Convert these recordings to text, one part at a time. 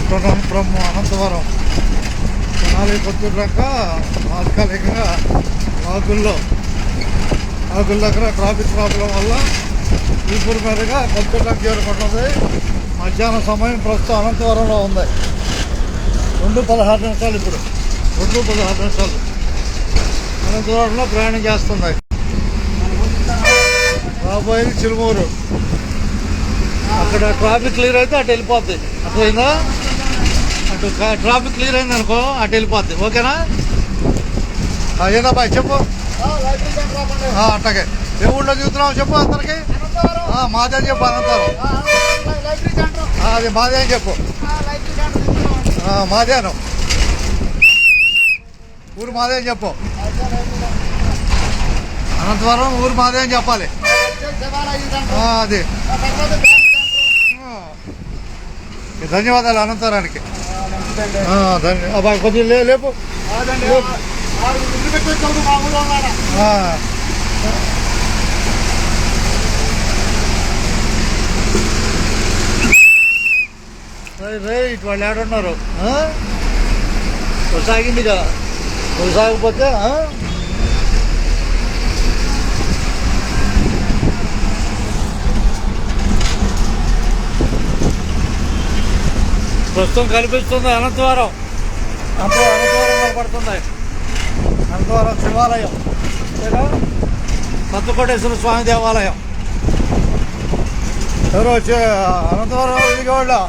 From Anantavaram Tenali Kotturu దాకా తాత్కాలికంగా వాగుల దగ్గర ట్రాఫిక్ ప్రాబ్లం వల్ల ఈపూర్ మీదుగా కొత్తూరు దాకా చేరుకుంటుంది. మధ్యాహ్నం సమయం ప్రస్తుతం అనంతవరంలో ఉంది. 2:16 ఇప్పుడు 2:16 అనంతవరంలో ప్రయాణం చేస్తుంది. రాబోయేది చిలుమూరు. అక్కడ ట్రాఫిక్ క్లియర్ అయితే అటు వెళ్ళిపోద్ది. అర్థమైందా? అటు ట్రాఫిక్ క్లియర్ అయింది అనుకో అటు వెళ్ళిపోద్ది. ఓకేనా? ఏనా బాయ్ చెప్పు. అట్టగే ఏ ఊళ్ళో చూస్తున్నావు చెప్పు అందరికి. మాదే చెప్పు అనంతరం. అది మాదే అని చెప్పు. మాదేను ఊరు మాదే అని చెప్పు. అనంతవరం ఊరు మాదే అని చెప్పాలి. అది ధన్యవాదాలు అనంతరానికి. కొంచెం లేపు. రైట్ వాళ్ళు ఏడున్నారు. కొనసాగింది కదా, కొనసాగకపోతే ప్రస్తుతం కనిపిస్తుంది అనంతవరం. అనంతవరం కనపడుతుంది. అనంతవరం శివాలయం, కొత్తకోటేశ్వర స్వామి దేవాలయం. ఎవరో వచ్చి అనంతవరం దిగేవాళ్ళు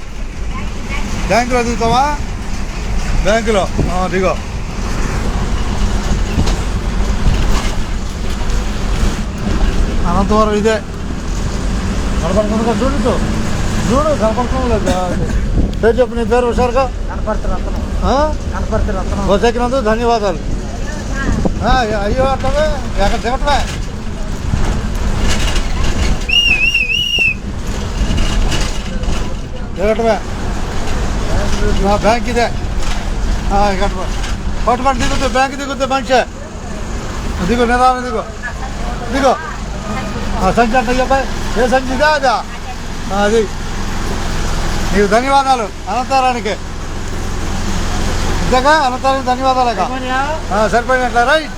బ్యాంకులో దిగుతావా? బ్యాంకులో దిగో. అనంతవరం ఇదే కనపడుతుంది కదా. చూడు కనపడుతుంది లేదా? పేరు చెప్పు. నీ పేరు హుషారుగా బస్సెక్కినందుకు ధన్యవాదాలు. అయ్యో అట్లవే ఎక్కడ దిగటమే. బ్యాంక్ ఇదే. పట్టుకొని దిగుతుంది. బ్యాంక్ దిగుతుంది మనిషి. దిగు నిదానం దిగు. సంచి అంటే చెప్పాయి. ఏ సంచిదా అదా? అది నీకు ధన్యవాదాలు అనంతరానికి. ఇంతగా అనంతరానికి ధన్యవాదాలు. సరిపోయినట్లే. రైట్.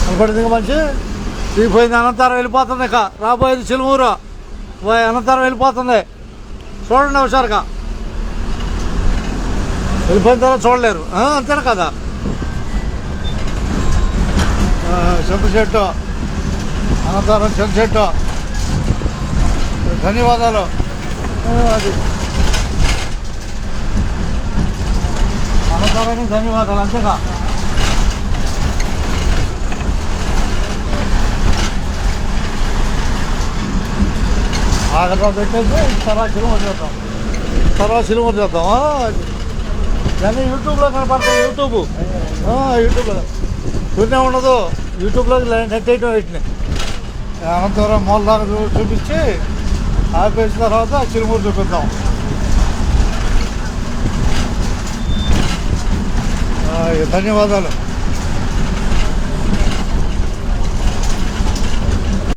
అనుకోండి మంచి దిగిపోయింది. అనంతరం వెళ్ళిపోతుంది. ఇక రాబోయేది చిలుమూరు. అనంతరం వెళ్ళిపోతుంది. చూడండి హుషారుగా. వెళ్ళిపోయిన తర్వాత చూడలేరు. అంతేనా కదా? చింత చెట్టు అనంతరం చింత చెట్టు. ధన్యవాదాలు. అది అనంతరానికి ధన్యవాదాలు. అంతేగా. ఆగరా పెట్టేసి తర్వాత సినిమా చేద్దాం. కానీ యూట్యూబ్లో కనపడతాయి. యూట్యూబ్లో చూనే ఉండదు. యూట్యూబ్లో నెట్ వేయటం వీటిని అనంతవరం మూల దాకా చూపించి ఆపేసిన తర్వాత చిరుమూరు చూపిద్దాం. ధన్యవాదాలు.